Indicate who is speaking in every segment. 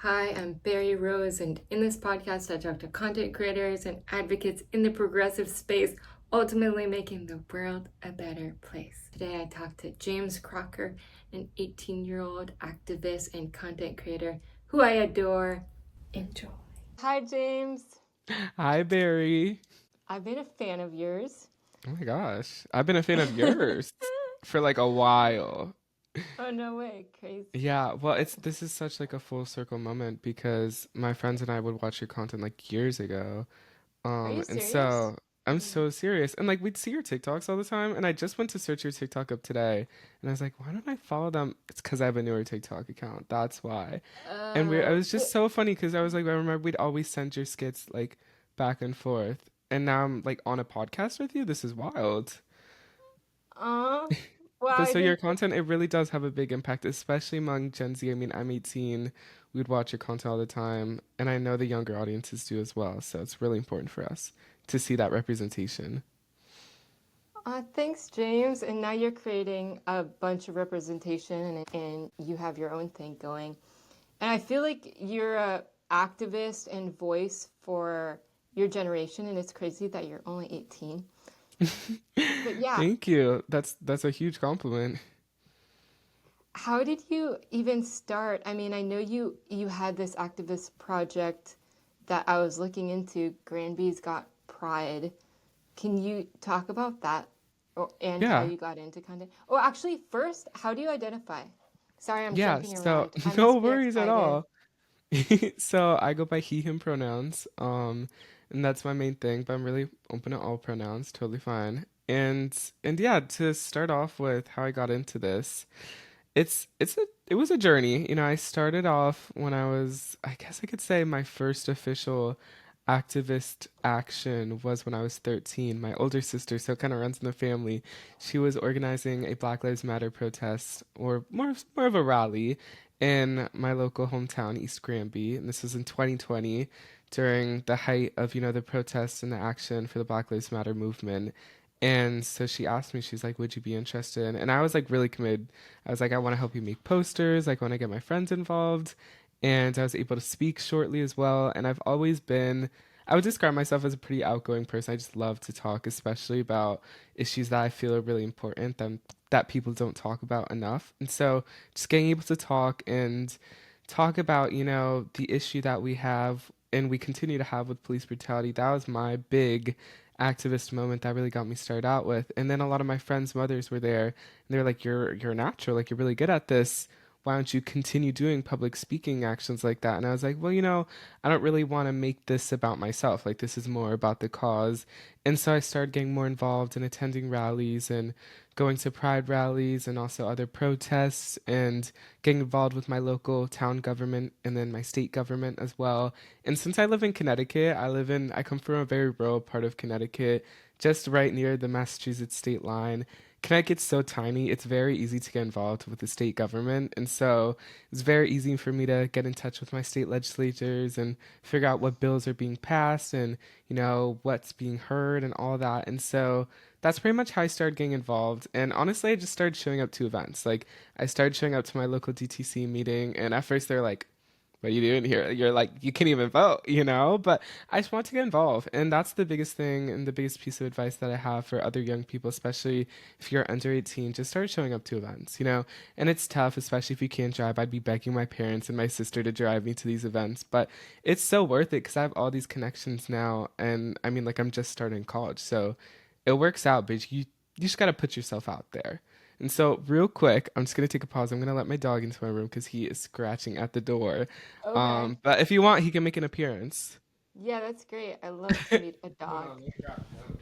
Speaker 1: Hi, I'm Barrie Rose, and in this podcast, I talk to content creators and advocates in the progressive space, ultimately making the world a better place. Today, I talked to James Crocker, an 18-year-old activist and content creator who I adore. Enjoy. Hi, James.
Speaker 2: Hi, Barry.
Speaker 1: I've been a fan of yours.
Speaker 2: Oh my gosh. I've been a fan of yours for like a while.
Speaker 1: Oh, no way. Crazy.
Speaker 2: Yeah, well, this is such like a full circle moment because my friends and I would watch your content like years ago.
Speaker 1: Are you
Speaker 2: And
Speaker 1: serious?
Speaker 2: so I'm so serious. And like we'd see your TikToks all the time, and I just went to search your TikTok up today, and I was like, why don't I follow them? It's because I have a newer TikTok account. That's why. And I
Speaker 1: Oh,
Speaker 2: was just so funny because I was like, I remember we'd always send your skits like back and forth. And now I'm like on a podcast with you. This is wild.
Speaker 1: uh, well,
Speaker 2: But
Speaker 1: I
Speaker 2: so your
Speaker 1: didn't.
Speaker 2: content, it really does have a big impact, especially among Gen Z. I mean, I'm 18. We'd watch your content all the time, and I know the younger audiences do as well. So it's really important for us to see that representation.
Speaker 1: Thanks, James. And now you're creating a bunch of representation and you have your own thing going. And I feel like you're a activist and voice for your generation, and it's crazy that you're only 18. But yeah,
Speaker 2: Thank you. That's a huge compliment.
Speaker 1: how did you even start? I mean, I know you had this activist project that I was looking into, Granby's Got Pride. Can you talk about that and how
Speaker 2: Yeah,
Speaker 1: you got into content? Oh, actually, first, how do you identify? Sorry, I'm
Speaker 2: yeah.
Speaker 1: jumping
Speaker 2: So
Speaker 1: around. I
Speaker 2: no
Speaker 1: must be
Speaker 2: worries at
Speaker 1: excited.
Speaker 2: all. So I go by he, him pronouns. And that's my main thing, but I'm really open to all pronouns, totally fine. And yeah, to start off with how I got into this. It was a journey. I started off when I was, I guess I could say my first official activist action was when I was 13. My older sister, so it kind of runs in the family, she was organizing a Black Lives Matter protest or more of a rally in my local hometown, East Granby, and this was in 2020 during the height of, the protests and the action for the Black Lives Matter movement. And so she asked me, she's like, would you be interested? And I was like really committed. I was like, I want to help you make posters. Like, I want to get my friends involved. And I was able to speak shortly as well. And I would describe myself as a pretty outgoing person. I just love to talk, especially about issues that I feel are really important that people don't talk about enough. And so just getting able to talk and talk about, the issue that we have and we continue to have with police brutality, that was my big activist moment that really got me started out with. And then a lot of my friends' mothers were there, and they're like, "You're a natural. Like you're really good at this. Why don't you continue doing public speaking actions like that?" And I was like, "Well, I don't really want to make this about myself. Like this is more about the cause." And so I started getting more involved in attending rallies and going to pride rallies and also other protests and getting involved with my local town government and then my state government as well. And since I live in Connecticut, I come from a very rural part of Connecticut, just right near the Massachusetts state line. Connecticut's so tiny, it's very easy to get involved with the state government. And so it's very easy for me to get in touch with my state legislators and figure out what bills are being passed and, what's being heard and all that. And so that's pretty much how I started getting involved. And honestly, I just started showing up to events. Like, I started showing up to my local DTC meeting, and at first they're like, what are you doing here? You're like, you can't even vote. But I just want to get involved. And that's the biggest thing and the biggest piece of advice that I have for other young people, especially if you're under 18, just start showing up to events. And it's tough, especially if you can't drive. I'd be begging my parents and my sister to drive me to these events, but it's so worth it because I have all these connections now. And I mean, like, I'm just starting college. So it works out, but you just got to put yourself out there. And so, real quick, I'm just gonna take a pause. I'm gonna let my dog into my room because he is scratching at the door.
Speaker 1: Okay.
Speaker 2: But if you want, he can make an appearance.
Speaker 1: Yeah, that's great. I love to meet a
Speaker 2: Hold
Speaker 1: dog.
Speaker 2: on, let me grab him.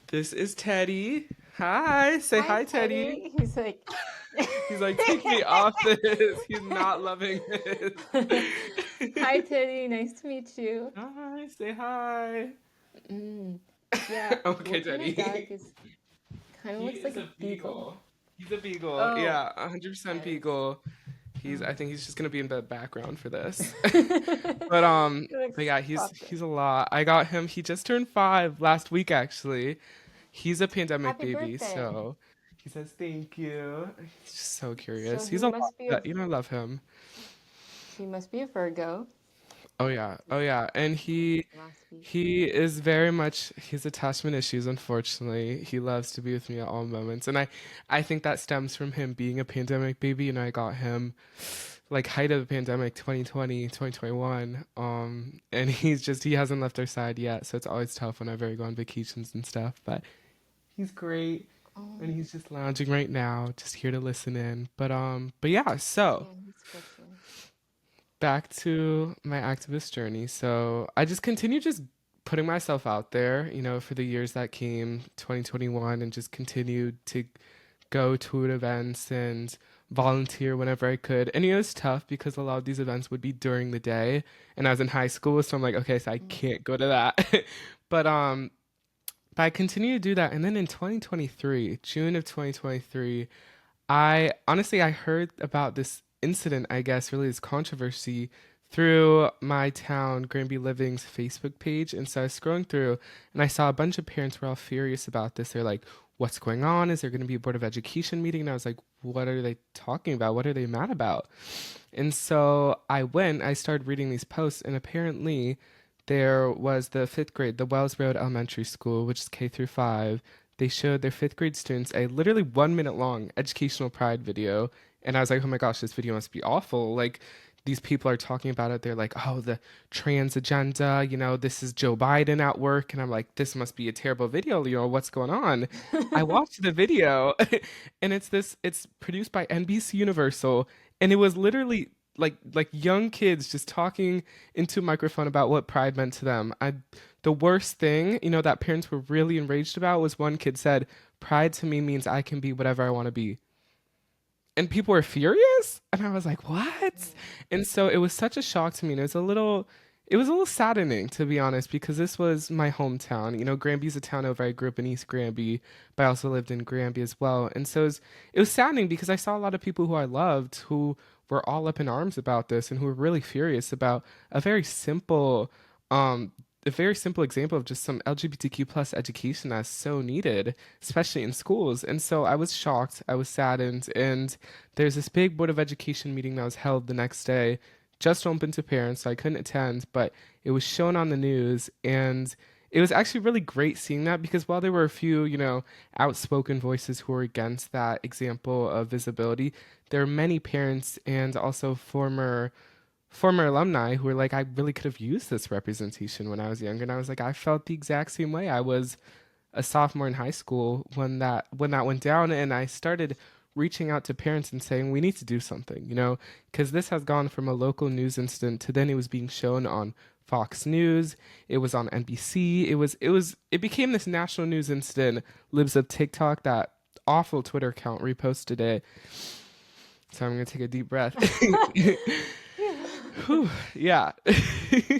Speaker 2: This is Teddy. Hi, say
Speaker 1: Hi,
Speaker 2: hi, Teddy.
Speaker 1: Teddy. He's like,
Speaker 2: He's like, take me off this. He's not loving this.
Speaker 1: Hi, Teddy. Nice to meet you.
Speaker 2: Hi, say hi.
Speaker 1: Mm. Yeah,
Speaker 2: Okay,
Speaker 1: what kind of dog
Speaker 2: Teddy.
Speaker 1: is kind of
Speaker 2: He
Speaker 1: looks like
Speaker 2: is
Speaker 1: a
Speaker 2: a
Speaker 1: beagle?
Speaker 2: beagle. He's a beagle.
Speaker 1: Oh,
Speaker 2: Yeah, 100%
Speaker 1: nice.
Speaker 2: beagle. I
Speaker 1: Oh.
Speaker 2: think he's just gonna be in the background for this. But
Speaker 1: He
Speaker 2: but
Speaker 1: looks
Speaker 2: yeah,
Speaker 1: thoughtful.
Speaker 2: he's a lot. I got him. He just turned 5 last week actually. He's a pandemic
Speaker 1: Happy
Speaker 2: baby,
Speaker 1: birthday.
Speaker 2: so he says thank you. He's just so
Speaker 1: So
Speaker 2: curious.
Speaker 1: he
Speaker 2: He's a lot.
Speaker 1: must be a
Speaker 2: I love him.
Speaker 1: He must be a Virgo.
Speaker 2: Oh yeah. Oh yeah. And
Speaker 1: Last week.
Speaker 2: he is very much his attachment issues, unfortunately. He loves to be with me at all moments. And I think that stems from him being a pandemic baby, and I got him like height of the pandemic 2020, 2021. And he hasn't left our side yet, so it's always tough whenever I go on vacations and stuff. But he's great.
Speaker 1: Oh,
Speaker 2: And he's just lounging right now, just here to listen in. But yeah, so
Speaker 1: yeah, he's special.
Speaker 2: back to my activist journey. So I just continue just putting myself out there, for the years that came, 2021, and just continued to go to events and volunteer whenever I could. And it was tough because a lot of these events would be during the day, and I was in high school, so I'm like, okay, so I
Speaker 1: Mm.
Speaker 2: can't go to that. but but I continue to do that, and then in 2023, June of 2023, I heard about this incident, I guess, really this controversy through my town, Granby Living's Facebook page. And so I was scrolling through and I saw a bunch of parents were all furious about this. They're like, what's going on? Is there going to be a Board of Education meeting? And I was like, what are they talking about? What are they mad about? And so I started reading these posts, and apparently there was the fifth grade, the Wells Road Elementary School, which is K through 5. They showed their fifth grade students a literally 1 minute long educational pride video. And I was like, oh my gosh, this video must be awful. Like, these people are talking about it. They're like, oh, the trans agenda, this is Joe Biden at work. And I'm like, this must be a terrible video. What's going on? I watched the video and it's produced by NBC Universal. And it was literally like young kids just talking into a microphone about what pride meant to them. The worst thing, that parents were really enraged about was one kid said, pride to me means I can be whatever I want to be. And people were furious, and I was like, what? And so it was such a shock to me, and it was a little saddening, to be honest, because this was my hometown. Granby's a town over. I grew up in East Granby, but I also lived in Granby as well. And so it was saddening because I saw a lot of people who I loved who were all up in arms about this and who were really furious about a very simple, um, a very simple example of just some LGBTQ plus education that's so needed, especially in schools. And so I was shocked, I was saddened, and there's this big Board of Education meeting that was held the next day, just open to parents, so I couldn't attend, but it was shown on the news, and it was actually really great seeing that because while there were a few, outspoken voices who were against that example of visibility, there are many parents and also former alumni who were like, I really could have used this representation when I was younger. And I was like, I felt the exact same way. I was a sophomore in high school when that went down, and I started reaching out to parents and saying we need to do something, because this has gone from a local news incident to then it was being shown on Fox News, it was on NBC, it became this national news incident. Libs of TikTok, that awful Twitter account, reposted it. So I'm gonna take a deep breath. Whew, yeah.
Speaker 1: Yeah.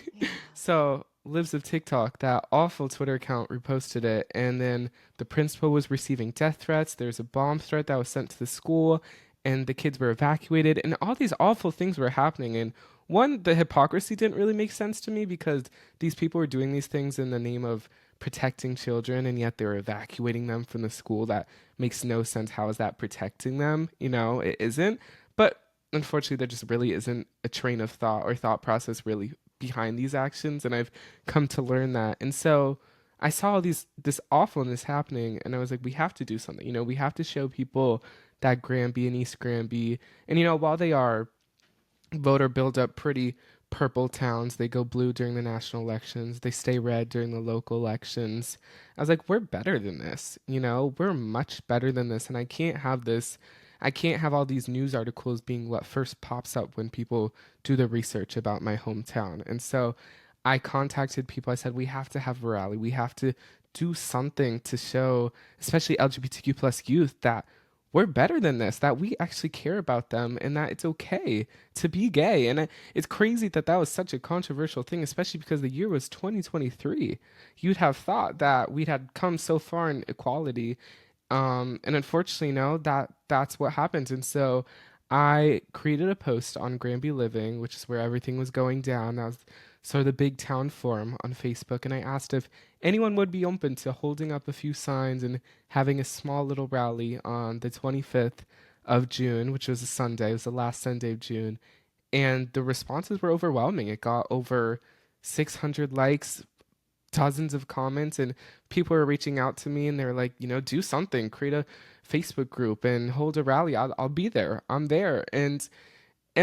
Speaker 2: So, Lives of TikTok, that awful Twitter account reposted it, and then the principal was receiving death threats. There's a bomb threat that was sent to the school, and the kids were evacuated, and all these awful things were happening. And one, the hypocrisy didn't really make sense to me because these people were doing these things in the name of protecting children, and yet they were evacuating them from the school. That makes no sense. How is that protecting them? It isn't. But unfortunately, there just really isn't a train of thought or thought process really behind these actions, and I've come to learn that. And so I saw all this awfulness happening, and I was like, we have to do something. We have to show people that Granby and East Granby, and while they are voter build up pretty purple towns, they go blue during the national elections, they stay red during the local elections. I was like, we're better than this. We're much better than this, and I can't have all these news articles being what first pops up when people do the research about my hometown. And so I contacted people. I said, we have to have a rally. We have to do something to show, especially LGBTQ plus youth, that we're better than this, that we actually care about them, and that it's okay to be gay. And it's crazy that that was such a controversial thing, especially because the year was 2023. You'd have thought that we'd had come so far in equality, and unfortunately, no, that's what happened. And so I created a post on Granby Living, which is where everything was going down. That was sort of the big town forum on Facebook. And I asked if anyone would be open to holding up a few signs and having a small little rally on the 25th of June, which was a Sunday. It was the last Sunday of June. and the responses were overwhelming. It got over 600 likes, dozens of comments, and people were reaching out to me and they're like, do something, create a Facebook group and hold a rally. I'll be there. I'm there. And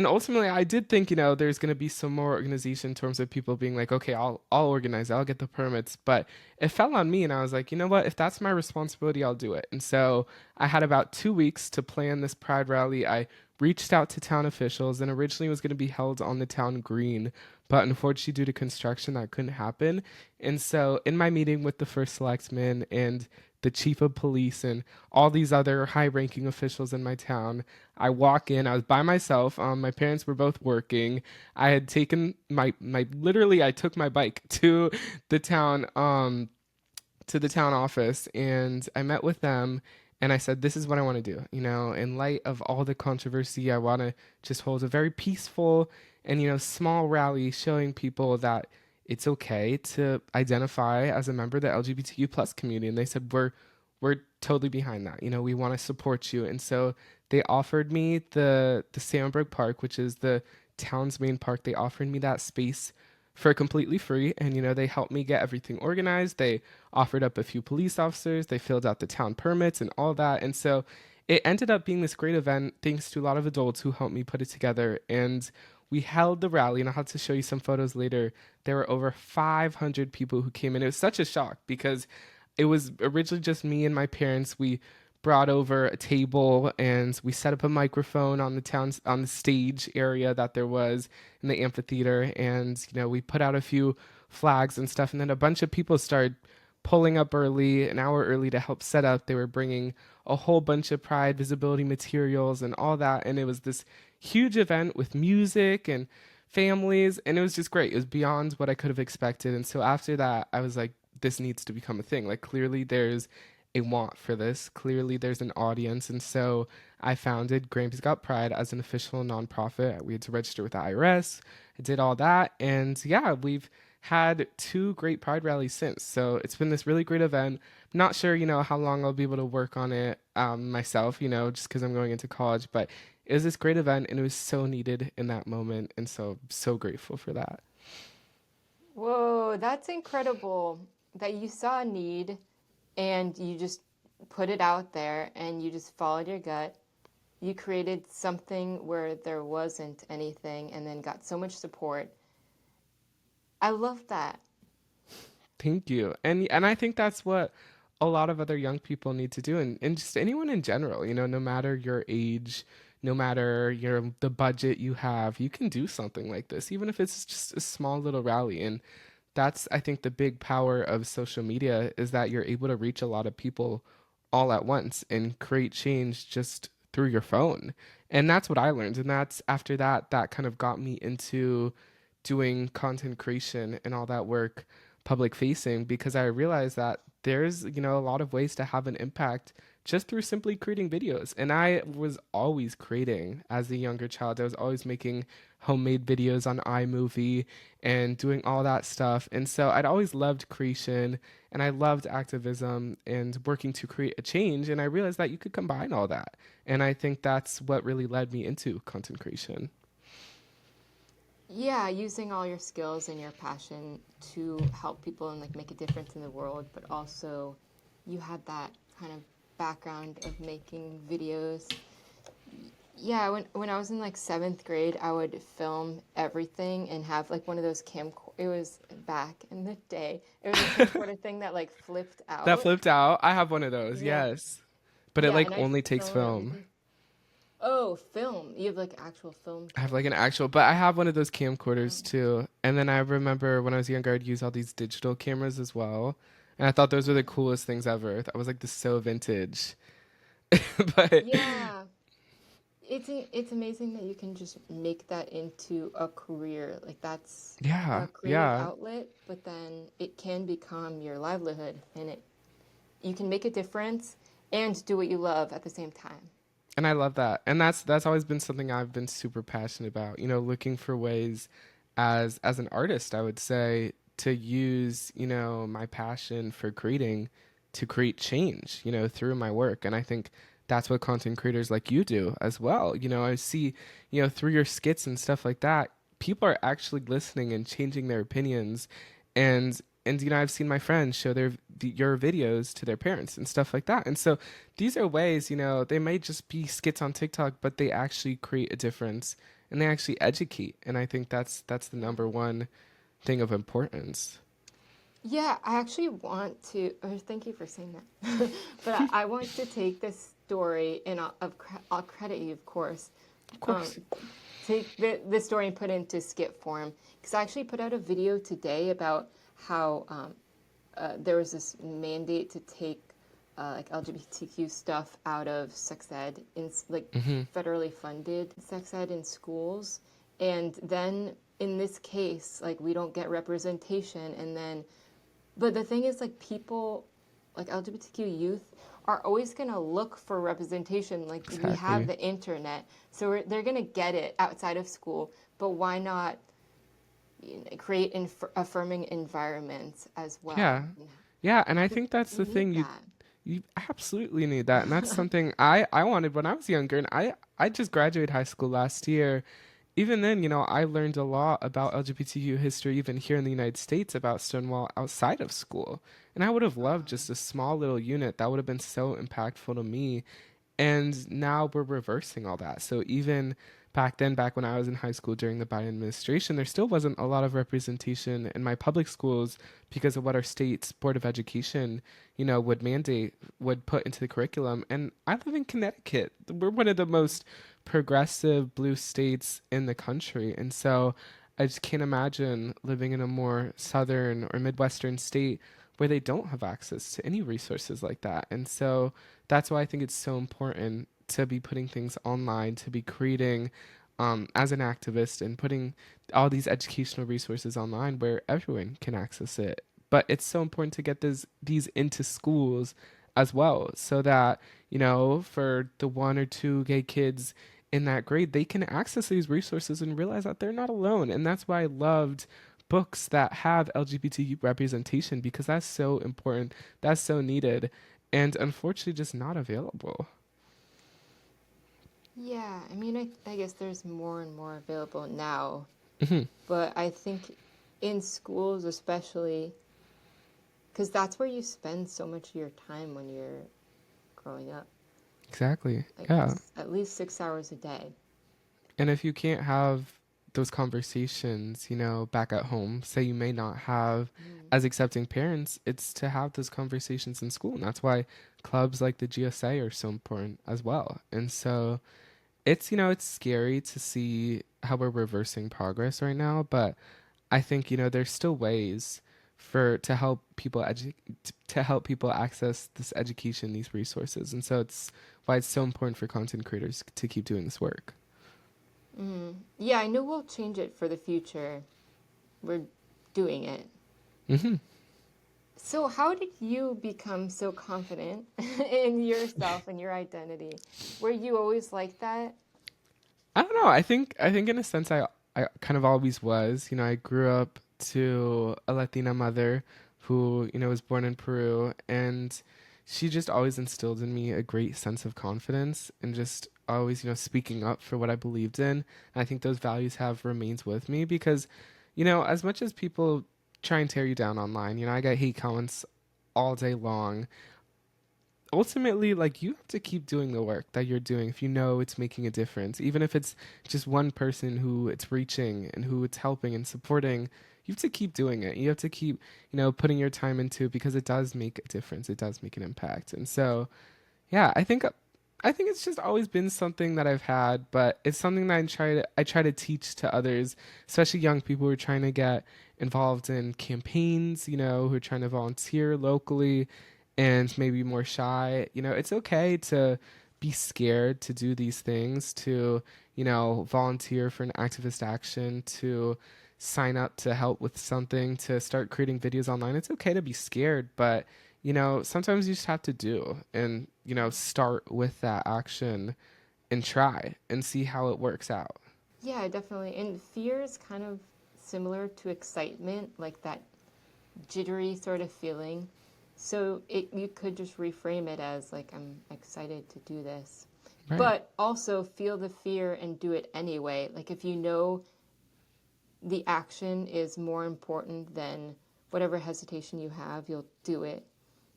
Speaker 2: ultimately I did think, there's going to be some more organization in terms of people being like, okay, I'll organize it, I'll get the permits, but it fell on me and I was like, you know what, if that's my responsibility, I'll do it. And so I had about 2 weeks to plan this pride rally. I reached out to town officials, and originally it was going to be held on the town green, but unfortunately due to construction that couldn't happen. And so in my meeting with the first selectman and the chief of police and all these other high ranking officials in my town, I walk in. I was by myself. My parents were both working. I had taken my literally. I took my bike the town to the town office, and I met with them. And I said, "This is what I want to do. In light of all the controversy, I want to just hold a very peaceful and small rally, showing people that it's okay to identify as a member of the LGBTQ plus community." And they said, "We're totally behind that. We want to support you." And so they offered me the Sandberg Park, which is the town's main park. They offered me that space for completely free, and they helped me get everything organized. They offered up a few police officers. They filled out the town permits and all that. And so it ended up being this great event thanks to a lot of adults who helped me put it together. And we held the rally, and I'll have to show you some photos later. There were over 500 people who came in. It was such a shock because it was originally just me and my parents. We brought over a table and we set up a microphone on the stage area that there was in the amphitheater, and we put out a few flags and stuff, and then a bunch of people started pulling up early, an hour early, to help set up. They were bringing a whole bunch of pride visibility materials and all that, and it was this huge event with music and families, and it was just great. It was beyond what I could have expected. And so after that I was like, this needs to become a thing. Like, clearly there's a want for this. Clearly there's an audience. And so I founded Granby's Got Pride as an official nonprofit. We had to register with the IRS. I did all that. And yeah, we've had two great pride rallies since. So it's been this really great event. Not sure, how long I'll be able to work on it myself, just because I'm going into college. But it was this great event, and it was so needed in that moment. And so grateful for that.
Speaker 1: Whoa, that's incredible that you saw a need and you just put it out there and you just followed your gut. You created something where there wasn't anything and then got so much support. I love that.
Speaker 2: Thank you. And I think that's what a lot of other young people need to do, and just anyone in general, no matter your age, no matter the budget you have, you can do something like this, even if it's just a small little rally. And that's, I think, the big power of social media, is that you're able to reach a lot of people all at once and create change just through your phone. And that's what I learned. And that's after that kind of got me into doing content creation and all that work public facing, because I realized that there's, a lot of ways to have an impact just through simply creating videos. And I was always creating as a younger child. I was always making homemade videos on iMovie and doing all that stuff. And so I'd always loved creation, and I loved activism and working to create a change. And I realized that you could combine all that. And I think that's what really led me into content creation.
Speaker 1: Yeah, using all your skills and your passion to help people and like make a difference in the world, but also you had that kind of background of making videos. Yeah, when I was in like seventh grade, I would film everything and have like one of those it was back in the day. It was a camcorder thing that like flipped
Speaker 2: That
Speaker 1: out.
Speaker 2: flipped out. I have one of those,
Speaker 1: Yeah.
Speaker 2: yes. But it
Speaker 1: Yeah,
Speaker 2: like
Speaker 1: and I'd
Speaker 2: only takes
Speaker 1: film
Speaker 2: film.
Speaker 1: everything. Oh, film. You have like actual film
Speaker 2: I have like an
Speaker 1: camera.
Speaker 2: actual, but I have one of those
Speaker 1: Oh.
Speaker 2: camcorders too. And then I remember when I was younger, I'd use all these digital cameras as well. And I thought those were the coolest things ever. I was like, this is so vintage. But
Speaker 1: Yeah. It's amazing that you can just make that into a career. Like that's
Speaker 2: yeah,
Speaker 1: a creative
Speaker 2: yeah.
Speaker 1: outlet, but then it can become your livelihood and it you can make a difference and do what you love at the same time.
Speaker 2: And I love that. And that's always been something I've been super passionate about, looking for ways as an artist, I would say, to use, my passion for creating to create change, through my work. And I think that's what content creators like you do as well. I see, through your skits and stuff like that, people are actually listening and changing their opinions. And I've seen my friends show your videos to their parents and stuff like that. And so these are ways, they may just be skits on TikTok, but they actually create a difference and they actually educate. And I think that's the number one thing of importance.
Speaker 1: Yeah, I actually want to, or thank you for saying that. But I want to take this story, and I'll credit you, of course.
Speaker 2: Of
Speaker 1: Um,
Speaker 2: course.
Speaker 1: take the story and put it into skit form. Because I actually put out a video today about how there was this mandate to take like LGBTQ stuff out of sex ed, in like federally funded sex ed in schools. And then in this case, like we don't get representation, and then but the thing is, like, people, like LGBTQ youth, are always going to look for representation. Like, we have
Speaker 2: Exactly.
Speaker 1: the internet, so they're going to get it outside of school. But why not create affirming environments as well?
Speaker 2: Yeah. Yeah, and I
Speaker 1: 'Cause
Speaker 2: think that's
Speaker 1: we
Speaker 2: the
Speaker 1: need
Speaker 2: thing,
Speaker 1: that.
Speaker 2: you absolutely need that. And that's something I wanted when I was younger, and I just graduated high school last year. Even then, I learned a lot about LGBTQ history even here in the United States about Stonewall outside of school. And I would have loved just a small little unit that would have been so impactful to me. And now we're reversing all that. So even back then, back when I was in high school during the Biden administration, there still wasn't a lot of representation in my public schools because of what our state's Board of Education, would mandate, would put into the curriculum. And I live in Connecticut. We're one of the most progressive blue states in the country. And so I just can't imagine living in a more southern or Midwestern state where they don't have access to any resources like that. And so that's why I think it's so important to be putting things online, to be creating as an activist and putting all these educational resources online where everyone can access it. But it's so important to get these into schools as well so that, for the one or two gay kids in that grade, they can access these resources and realize that they're not alone. And that's why I loved books that have LGBT representation because that's so important, that's so needed, and unfortunately just not available.
Speaker 1: Yeah, I mean, I guess there's more and more available now.
Speaker 2: Hmm.
Speaker 1: But I think in schools, especially, because that's where you spend so much of your time when you're growing up.
Speaker 2: Exactly.
Speaker 1: Like
Speaker 2: Yeah.
Speaker 1: it's at least 6 hours a day.
Speaker 2: And if you can't have those conversations, back at home, say you may not have
Speaker 1: Mm.
Speaker 2: as accepting parents, it's to have those conversations in school. And that's why clubs like the GSA are so important as well. And so it's scary to see how we're reversing progress right now, but I think, there's still ways for to help people access this education, these resources. And so it's why it's so important for content creators to keep doing this work.
Speaker 1: Mm. Yeah, I know we'll change it for the future. We're doing it.
Speaker 2: Hmm.
Speaker 1: So, how did you become so confident in yourself and your identity? Were you always like that?
Speaker 2: I don't know. I think in a sense I kind of always was. I grew up to a Latina mother who, was born in Peru, and she just always instilled in me a great sense of confidence and just always, speaking up for what I believed in. And I think those values have remains with me because, as much as people try and tear you down online, I get hate comments all day long. Ultimately, like, you have to keep doing the work that you're doing if you know it's making a difference, even if it's just one person who it's reaching and who it's helping and supporting. You have to keep doing it. You have to keep, putting your time into it because it does make a difference, it does make an impact. And so yeah, I think it's just always been something that I've had, but it's something that I try to teach to others, especially young people who are trying to get involved in campaigns, who are trying to volunteer locally and maybe more shy. It's okay to be scared to do these things, to, volunteer for an activist action, to sign up to help with something, to start creating videos online. It's okay to be scared, but sometimes you just have to do and, start with that action and try and see how it works out.
Speaker 1: Yeah, definitely. And fear is kind of similar to excitement, like that jittery sort of feeling. So you could just reframe it as like, I'm excited to do this,
Speaker 2: Right.
Speaker 1: but also feel the fear and do it anyway. Like if you know the action is more important than whatever hesitation you have, you'll do it.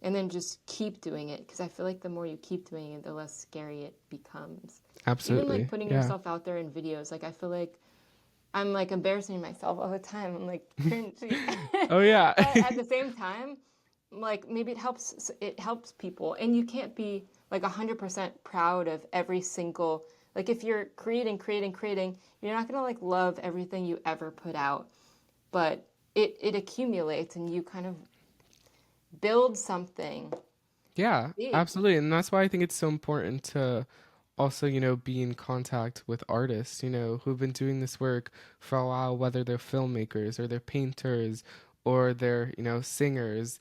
Speaker 1: And then just keep doing it, because I feel like the more you keep doing it, the less scary it becomes. Even like
Speaker 2: Absolutely.
Speaker 1: putting
Speaker 2: Yeah.
Speaker 1: yourself out there in videos, like I feel like I'm like embarrassing myself all the time. I'm like cringy.
Speaker 2: Oh yeah.
Speaker 1: But at the same time, like maybe it helps people, and you can't be like 100% proud of every single, like if you're creating, you're not going to like love everything you ever put out, but it accumulates and you kind of build something
Speaker 2: Yeah,
Speaker 1: big.
Speaker 2: absolutely. And that's why I think it's so important to also, be in contact with artists, who've been doing this work for a while, whether they're filmmakers or they're painters or they're, singers.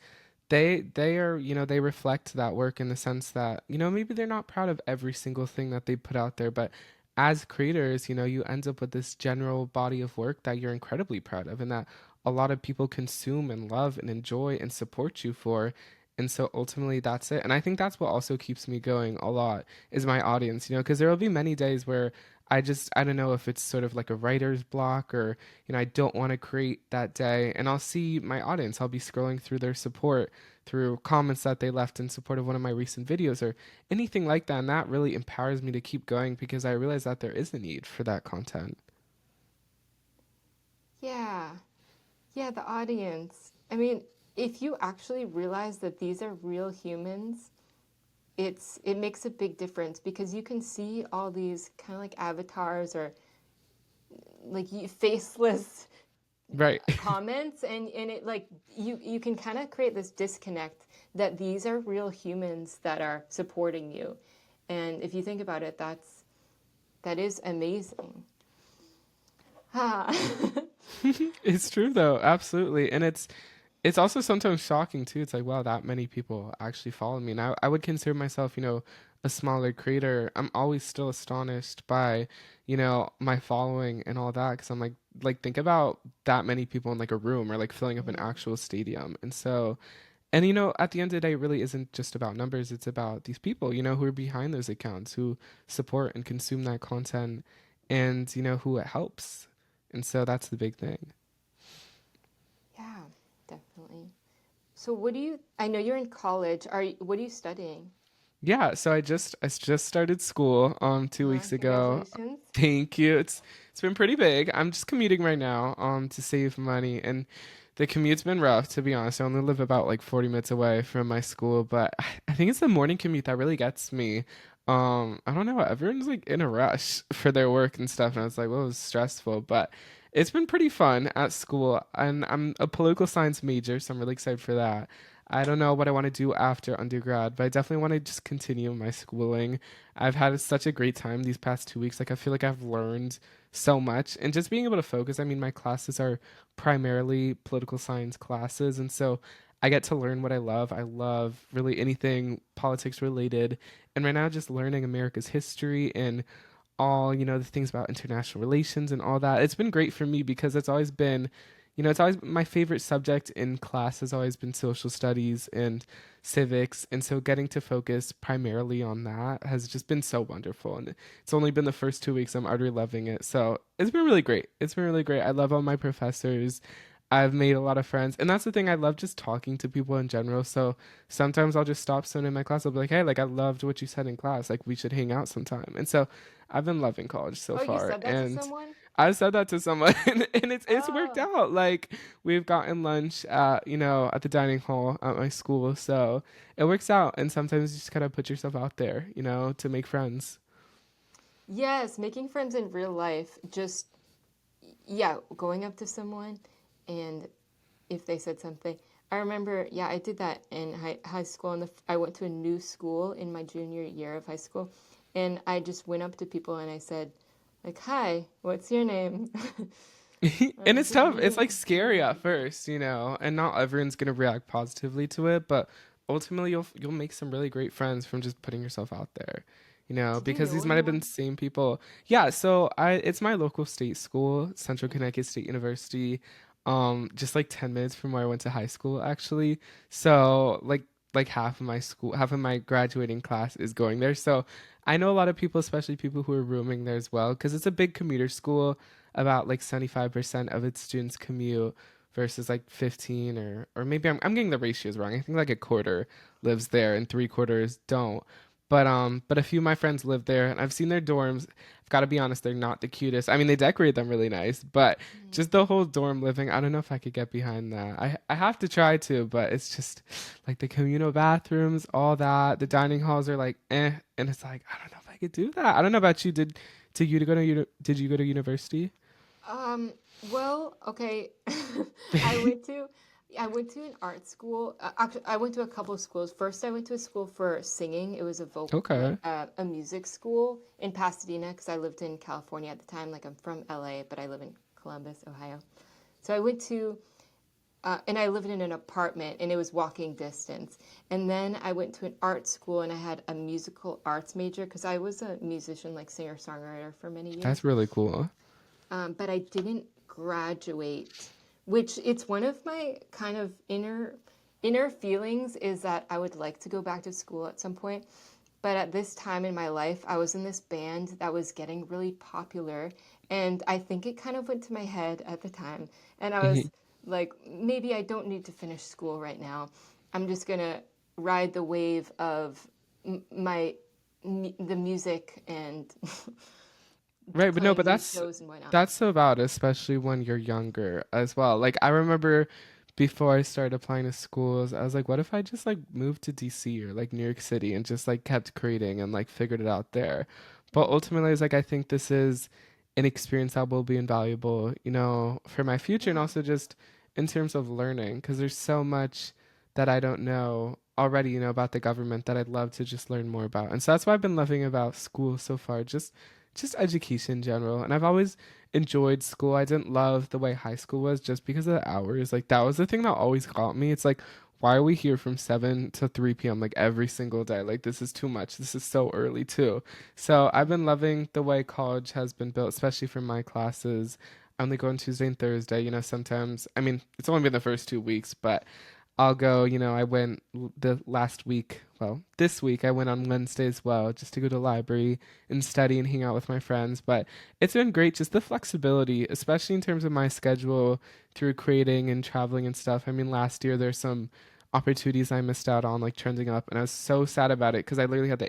Speaker 2: They are, they reflect that work in the sense that, maybe they're not proud of every single thing that they put out there, but as creators, you end up with this general body of work that you're incredibly proud of and that a lot of people consume and love and enjoy and support you for. And so ultimately that's it. And I think that's what also keeps me going a lot is my audience, because there will be many days where I don't know if it's sort of like a writer's block or, I don't want to create that day. And I'll see my audience. I'll be scrolling through their support, through comments that they left in support of one of my recent videos or anything like that. And that really empowers me to keep going because I realize that there is a need for that content.
Speaker 1: Yeah. Yeah, the audience. I mean, if you actually realize that these are real humans, it makes a big difference, because you can see all these kind of like avatars or like faceless
Speaker 2: Right.
Speaker 1: comments, and it like you can kind of create this disconnect that these are real humans that are supporting you. And if you think about it, that is amazing. Ah.
Speaker 2: It's true though, absolutely. And it's also sometimes shocking too. It's like, wow, that many people actually follow me. And I would consider myself, a smaller creator. I'm always still astonished by, my following and all that. Cause I'm like, think about that many people in like a room or like filling up an
Speaker 1: Mhm.
Speaker 2: actual stadium. And so, and at the end of the day, it really isn't just about numbers. It's about these people, who are behind those accounts, who support and consume that content and, who it helps. And so that's the big thing.
Speaker 1: Yeah, definitely. So I know you're in college. What are you studying?
Speaker 2: Yeah, so I just started school 2 weeks ago.
Speaker 1: Congratulations.
Speaker 2: Thank you. It's been pretty big. I'm just commuting right now to save money and the commute's been rough to be honest. I only live about like 40 minutes away from my school, but I think it's the morning commute that really gets me. I don't know, everyone's like in a rush for their work and stuff and I was like, well, it was stressful, but it's been pretty fun at school and I'm a political science major, so I'm really excited for that. I don't know what I want to do after undergrad, but I definitely want to just continue my schooling. I've had such a great time these past 2 weeks. Like, I feel like I've learned so much and just being able to focus. I mean, my classes are primarily political science classes, and so I get to learn what I love. I love really anything politics related. And right now, just learning America's history and all, the things about international relations and all that. It's been great for me because it's always my favorite subject in class has always been social studies and civics. And so getting to focus primarily on that has just been so wonderful. And it's only been the first 2 weeks. I'm already loving it. So it's been really great. It's been really great. I love all my professors. I've made a lot of friends. And that's the thing. I love just talking to people in general. So sometimes I'll just stop someone in my class. I'll be like, hey, like I loved what you said in class. Like we should hang out sometime. And so I've been loving college so
Speaker 1: Oh, you
Speaker 2: far,
Speaker 1: said that to
Speaker 2: and
Speaker 1: someone?
Speaker 2: I said that to someone, and it's worked
Speaker 1: Oh,
Speaker 2: out. Like we've gotten lunch at at the dining hall at my school, so it works out. And sometimes you just gotta put yourself out there, to make friends.
Speaker 1: yes, making friends in real life. Just, yeah, going up to someone, and if they said something. I remember, yeah, I did that in high school. And I went to a new school in my junior year of high school, and I just went up to people and I said, like, "Hi, what's your name?"
Speaker 2: And it's tough. It's like scary at first, and not everyone's gonna react positively to it, but ultimately you'll make some really great friends from just putting yourself out there,
Speaker 1: Did you
Speaker 2: because
Speaker 1: know
Speaker 2: these might have been
Speaker 1: anyone?
Speaker 2: the same people. Yeah, so I it's my local state school, Central Connecticut State University. just like 10 minutes from where I went to high school actually. So like half of my graduating class is going there. So I know a lot of people, especially people who are rooming there as well, because it's a big commuter school. About like 75% of its students commute versus like 15 or maybe I'm getting the ratios wrong. I think like a quarter lives there and three quarters don't. But a few of my friends live there and I've seen their dorms. I've got to be honest, they're not the cutest. I mean, they decorate them really nice, but just the whole dorm living, I don't know if I could get behind that. I have to try to, but it's just like the communal bathrooms, all that. The dining halls are like and it's like I don't know if I could do that. I don't know about you. Did you go to university?
Speaker 1: Um, well, okay. I went to I went to an art school. Actually, I went to a couple of schools. First, I went to a school for singing. It was a
Speaker 2: Okay.
Speaker 1: a music school in Pasadena because I lived in California at the time. Like I'm from LA, but I live in Columbus, Ohio. So I went to and I lived in an apartment and it was walking distance. And then I went to an art school and I had a musical arts major because I was a musician, like singer-songwriter for many
Speaker 2: That's
Speaker 1: years.
Speaker 2: really cool.
Speaker 1: But I didn't graduate, which it's one of my kind of inner feelings is that I would like to go back to school at some point. But at this time in my life, I was in this band that was getting really popular, and I think it kind of went to my head at the time. And I was like, maybe I don't need to finish school right now. I'm just gonna ride the wave of my the music and
Speaker 2: Right, but no,
Speaker 1: playing
Speaker 2: but
Speaker 1: these shows and whatnot.
Speaker 2: that's so valid, especially when you're younger as well. Like I remember before I started applying to schools, I was like, what if I just like moved to DC or like New York City and just like kept creating and like figured it out there. But ultimately, it's like I think this is an experience that will be invaluable, for my future and
Speaker 1: Yeah.
Speaker 2: also just in terms of learning, because there's so much that I don't know already, about the government that I'd love to just learn more about. And so that's what I've been loving about school so far, just education in general. And I've always enjoyed school. I didn't love the way high school was just because of the hours. Like that was the thing that always got me. It's like, why are we here from 7 to 3 p.m. like every single day? Like this is too much. This is so early too. So I've been loving the way college has been built, especially for my classes. I only go on Tuesday and Thursday. Sometimes, I mean, it's only been the first 2 weeks, but I'll go, I went the last week, well, this week I went on Wednesday as well, just to go to the library and study and hang out with my friends. But it's been great, just the flexibility, especially in terms of my schedule through creating and traveling and stuff. I mean, last year there's some opportunities I missed out on, like trending up, and I was so sad about it because I literally had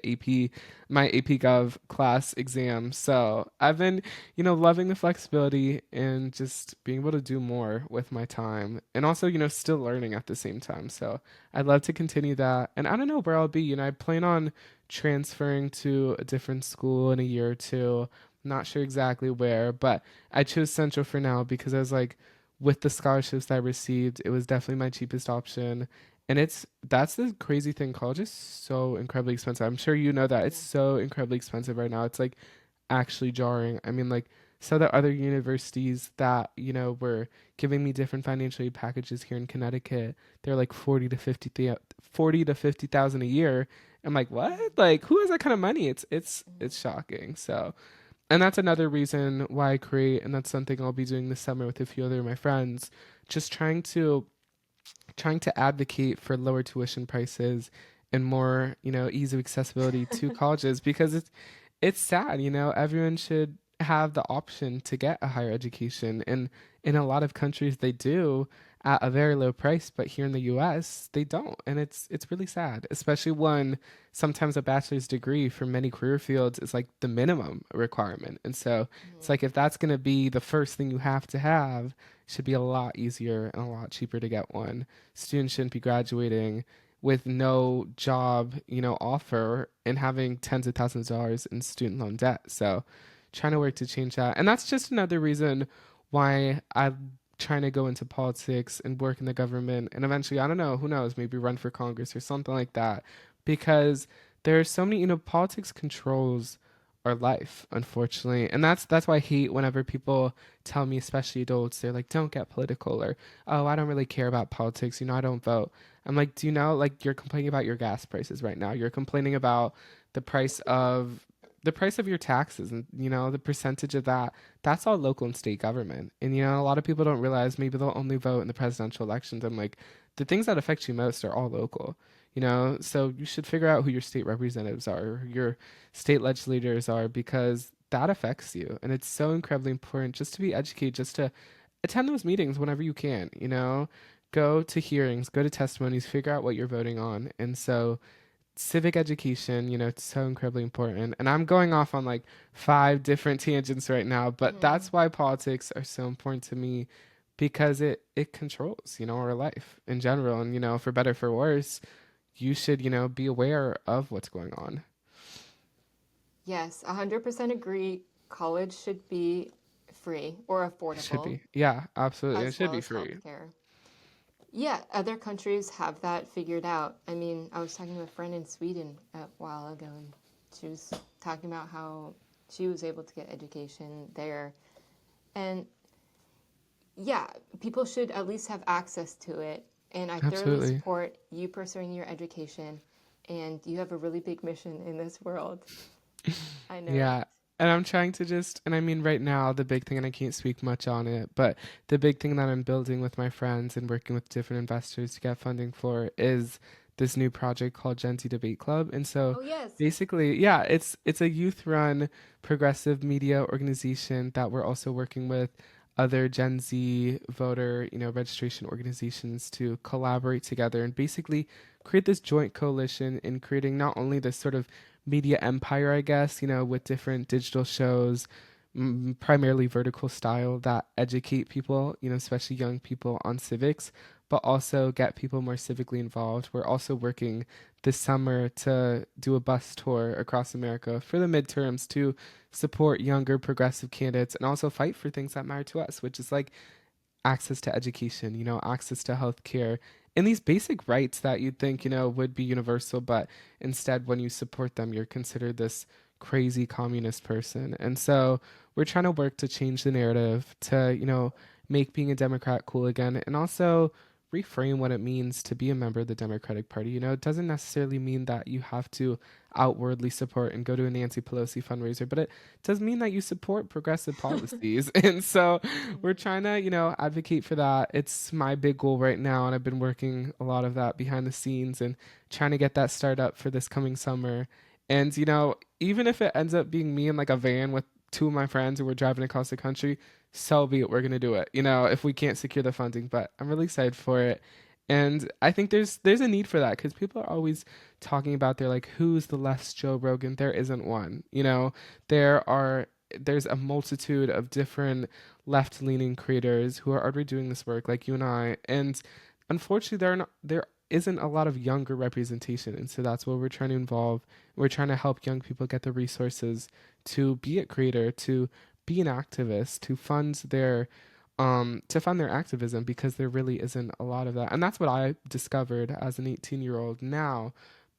Speaker 2: my AP Gov class exam. So I've been, loving the flexibility and just being able to do more with my time, and also, still learning at the same time. So I'd love to continue that, and I don't know where I'll be. I plan on transferring to a different school in a year or two. Not sure exactly where, but I chose Central for now because I was like, with the scholarships that I received, it was definitely my cheapest option. And that's the crazy thing. College is so incredibly expensive. I'm sure you know that. It's
Speaker 1: Yeah.
Speaker 2: so incredibly expensive right now. It's like actually jarring. I mean, like, so the other universities that, were giving me different financial aid packages here in Connecticut, they're like 40 to 50,000 a year. I'm like, what? Like, who has that kind of money? It's shocking. So, and that's another reason why I create, and that's something I'll be doing this summer with a few other of my friends, just trying to advocate for lower tuition prices and more, ease of accessibility to colleges because it's sad, everyone should have the option to get a higher education. And in a lot of countries they do at a very low price, but here in the US they don't. And it's really sad, especially when sometimes a bachelor's degree for many career fields is like the minimum requirement. And so it's
Speaker 1: Mhm.
Speaker 2: like if that's going to be the first thing you have to have, it should be a lot easier and a lot cheaper to get one. Students shouldn't be graduating with no job, offer and having tens of thousands of dollars in student loan debt. So trying to work to change that. And that's just another reason why I'm trying to go into politics and work in the government and eventually, I don't know, who knows, maybe run for Congress or something like that. Because there are so many, politics controls our life, unfortunately. And that's why I hate whenever people tell me, especially adults, they're like, don't get political or, oh, I don't really care about politics, I don't vote. I'm like, do you know, like, you're complaining about your gas prices right now. You're complaining about the price of the price of your taxes and, the percentage of that, that's all local and state government. And, a lot of people don't realize maybe they'll only vote in the presidential elections. I'm like, the things that affect you most are all local, so you should figure out who your state representatives are, who your state legislators are, because that affects you. And it's so incredibly important just to be educated, just to attend those meetings whenever you can, go to hearings, go to testimonies, figure out what you're voting on. And so civic education, it's so incredibly important. And I'm going off on like five different tangents right now, but
Speaker 1: Mm.
Speaker 2: that's why politics are so important to me, because it controls, our life in general. And, for better for worse, you should, be aware of what's going on.
Speaker 1: Yes, 100% agree. College should be free or
Speaker 2: It should
Speaker 1: affordable,
Speaker 2: be. Yeah, absolutely. It
Speaker 1: as
Speaker 2: should
Speaker 1: well
Speaker 2: be
Speaker 1: as
Speaker 2: free.
Speaker 1: healthcare. Yeah, other countries have that figured out. I mean, I was talking to a friend in Sweden a while ago, and she was talking about how she was able to get education there. And yeah, people should at least have access to it. And I thoroughly
Speaker 2: Absolutely.
Speaker 1: support you pursuing your education. And you have a really big mission in this world. I know
Speaker 2: Yeah.
Speaker 1: it.
Speaker 2: And I'm trying to and I mean, right now, the big thing, and I can't speak much on it, but the big thing that I'm building with my friends and working with different investors to get funding for is this new project called Gen Z Debate Club. And so
Speaker 1: Oh, yes.
Speaker 2: basically, yeah, it's a youth run progressive media organization that we're also working with other Gen Z voter, registration organizations to collaborate together and basically create this joint coalition in creating not only this sort of media empire, I guess, with different digital shows, primarily vertical style that educate people, especially young people on civics, but also get people more civically involved. We're also working this summer to do a bus tour across America for the midterms to support younger progressive candidates and also fight for things that matter to us, which is like access to education, access to healthcare, and these basic rights that you'd think, would be universal, but instead, when you support them, you're considered this crazy communist person. And so we're trying to work to change the narrative to, make being a Democrat cool again, and also reframe what it means to be a member of the Democratic Party. It doesn't necessarily mean that you have to outwardly support and go to a Nancy Pelosi fundraiser, but it does mean that you support progressive policies. And so we're trying to, advocate for that. It's my big goal right now, and I've been working a lot of that behind the scenes and trying to get that started up for this coming summer. And, even if it ends up being me in like a van with two of my friends and we're driving across the country, so be it. We're gonna do it. If we can't secure the funding, but I'm really excited for it. And I think there's a need for that because people are always talking about they're like, who's the less Joe Rogan? There isn't one. There are there's a multitude of different left leaning creators who are already doing this work, like you and I. And unfortunately, there isn't a lot of younger representation, and so that's what we're trying to involve. We're trying to help young people get the resources to be a creator, to be an activist, to fund their activism, because there really isn't a lot of that. And that's what I discovered as an 18-year-old now.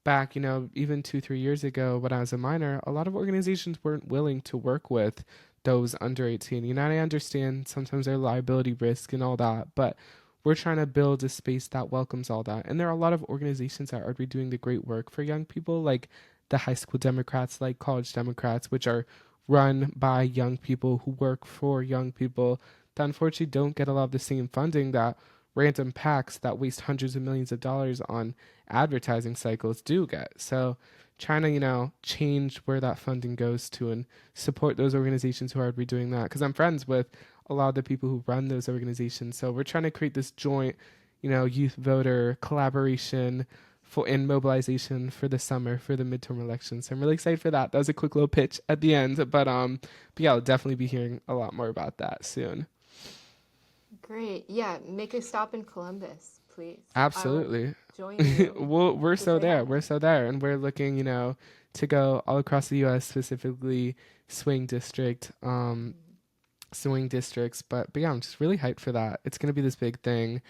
Speaker 2: Back, even 2, 3 years ago when I was a minor, a lot of organizations weren't willing to work with those under 18. I understand sometimes there's liability risk and all that, but we're trying to build a space that welcomes all that. And there are a lot of organizations that are doing the great work for young people, like the high school Democrats, like college Democrats, which are run by young people who work for young people that unfortunately don't get a lot of the same funding that random PACs that waste hundreds of millions of dollars on advertising cycles do get. So trying to, change where that funding goes to and support those organizations who are doing that. Because I'm friends with a lot of the people who run those organizations. So we're trying to create this joint, youth voter collaboration for in mobilization for the summer for the midterm elections. So I'm really excited for that. That was a quick little pitch at the end, but yeah, I'll definitely be hearing a lot more about that soon.
Speaker 1: Great. Yeah, make a stop in Columbus, please. I will
Speaker 2: Absolutely.
Speaker 1: join you
Speaker 2: We're
Speaker 1: to
Speaker 2: so
Speaker 1: say
Speaker 2: there.
Speaker 1: hi.
Speaker 2: We're so there. And we're looking, to go all across the US, specifically swing district, swing districts. But yeah, I'm just really hyped for that. It's gonna be this big thing.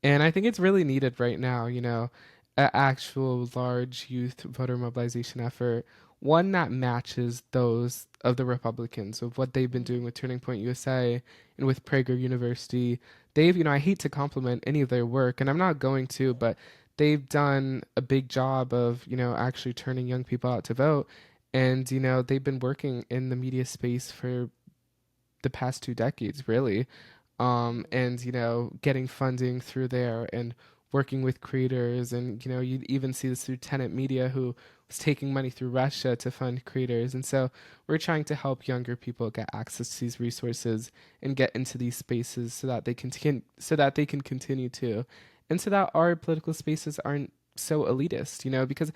Speaker 2: And I think it's really needed right now, an actual large youth voter mobilization effort, one that matches those of the Republicans, of what they've been doing with Turning Point USA and with Prager University. They've, I hate to compliment any of their work, and I'm not going to, but they've done a big job of, actually turning young people out to vote. And, they've been working in the media space for the past 2 decades, really. And getting funding through there and working with creators, and you'd even see this through Tenant Media, who was taking money through Russia to fund creators. And so we're trying to help younger people get access to these resources and get into these spaces so that they can continue to, and so that our political spaces aren't so elitist, because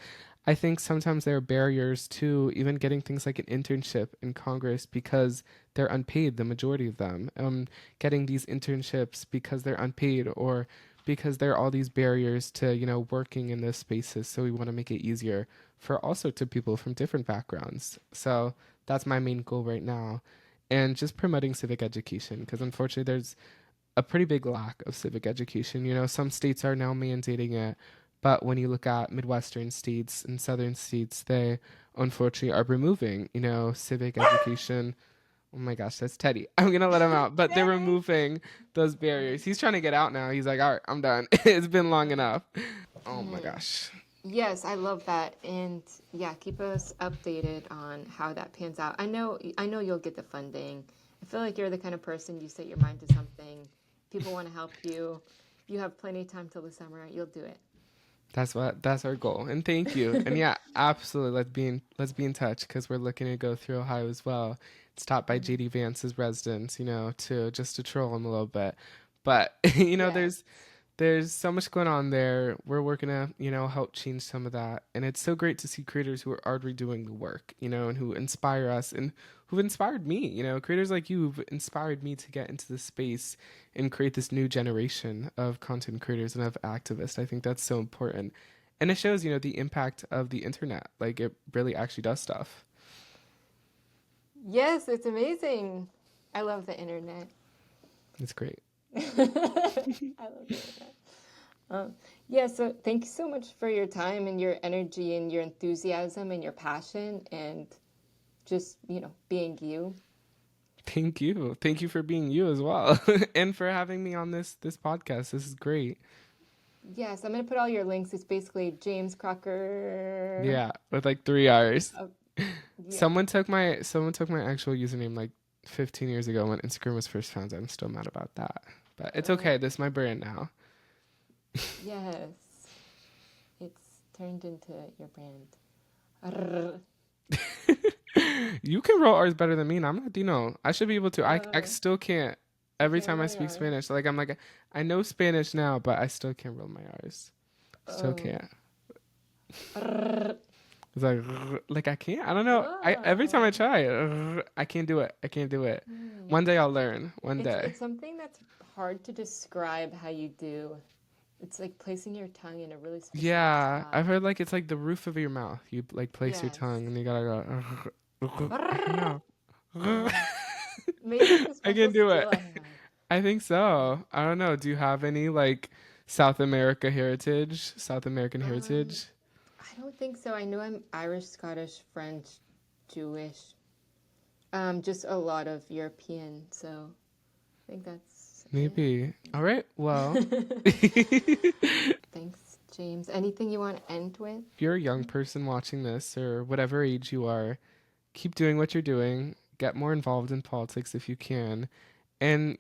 Speaker 2: I think sometimes there are barriers to even getting things like an internship in Congress because they're unpaid, the majority of them. Getting these internships because they're unpaid, or because there are all these barriers to, working in those spaces. So we want to make it easier for all sorts of people from different backgrounds. So that's my main goal right now. And just promoting civic education, because unfortunately there's a pretty big lack of civic education. Some states are now mandating it, but when you look at Midwestern states and Southern states, they unfortunately are removing, civic education. Oh my gosh, that's Teddy. I'm gonna let him out, but they're removing those barriers. He's trying to get out now. He's like, all right, I'm done. It's been long enough. Oh my gosh.
Speaker 1: Yes, I love that. And yeah, keep us updated on how that pans out. I know you'll get the funding. I feel like you're the kind of person, you set your mind to something, people want to help you. You have plenty of time till the summer. You'll do it.
Speaker 2: That's our goal. And thank you. And yeah, absolutely. Let's be in touch, because we're looking to go through Ohio as well. Stop by JD Vance's residence, to just to troll him a little bit. But
Speaker 1: Yes.
Speaker 2: there's so much going on there. We're working to, help change some of that. And it's so great to see creators who are already doing the work, and who inspire us and who've inspired me, creators like you who've inspired me to get into this space and create this new generation of content creators and of activists. I think that's so important. And it shows, the impact of the internet. Like, it really actually does stuff.
Speaker 1: Yes, it's amazing. I love the internet.
Speaker 2: It's great.
Speaker 1: I love the internet. Yeah, so thank you so much for your time and your energy and your enthusiasm and your passion and just, being you.
Speaker 2: Thank you. Thank you for being you as well. And for having me on this podcast. This is great.
Speaker 1: Yes, I'm going to put all your links. It's basically James Crocker.
Speaker 2: Yeah, with like 3 hours.
Speaker 1: Oh, yeah.
Speaker 2: Someone took my actual username like 15 years ago when Instagram was first found. I'm still mad about that. But it's okay. This is my brand now.
Speaker 1: Yes. It's turned into your brand. Arr.
Speaker 2: You can roll R's better than me, and I'm Latino. I should be able to. I still can't.
Speaker 1: You
Speaker 2: Every
Speaker 1: can't
Speaker 2: time I
Speaker 1: roll
Speaker 2: speak
Speaker 1: your
Speaker 2: Spanish, like I'm like, I know Spanish now, but I still can't roll my R's. Still
Speaker 1: Oh.
Speaker 2: can't.
Speaker 1: Arr.
Speaker 2: It's like I can't. I don't know. I every time I
Speaker 1: Oh.
Speaker 2: try, I can't do it. I can't do it. One day I'll learn. One day.
Speaker 1: It's something that's hard to describe how you do. It's like placing your tongue in a really specific
Speaker 2: Yeah,
Speaker 1: spot.
Speaker 2: I've heard like it's like the roof of your mouth. You like place your
Speaker 1: Yes.
Speaker 2: tongue and you gotta go. I don't
Speaker 1: Arr.
Speaker 2: know.
Speaker 1: Maybe it's a
Speaker 2: I
Speaker 1: special
Speaker 2: can do it.
Speaker 1: skill I have.
Speaker 2: I think so. I don't know. Do you have any like South American
Speaker 1: Um,
Speaker 2: heritage?
Speaker 1: I don't think so. I know I'm Irish, Scottish, French, Jewish. Just a lot of European. So I think that's it.
Speaker 2: Maybe. All right. Well,
Speaker 1: Thanks, James. Anything you want to end with?
Speaker 2: if you're a young person watching this or whatever age you are, keep doing what you're doing. Get more involved in politics if you can. And,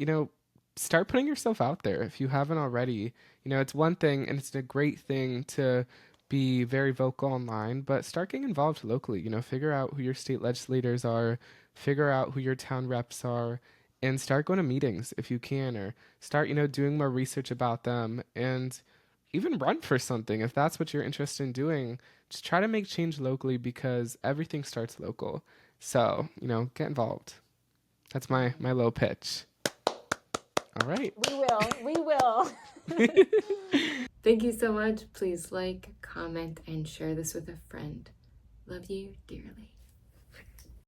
Speaker 2: start putting yourself out there if you haven't already. It's one thing and it's a great thing to be very vocal online, but start getting involved locally. Figure out who your state legislators are, figure out who your town reps are, and start going to meetings if you can, or start, doing more research about them, and even run for something if that's what you're interested in doing. Just try to make change locally, because everything starts local. So, get involved. That's my low pitch. All right.
Speaker 1: We will. We will. Thank you so much. Please like, comment, and share this with a friend. Love you dearly.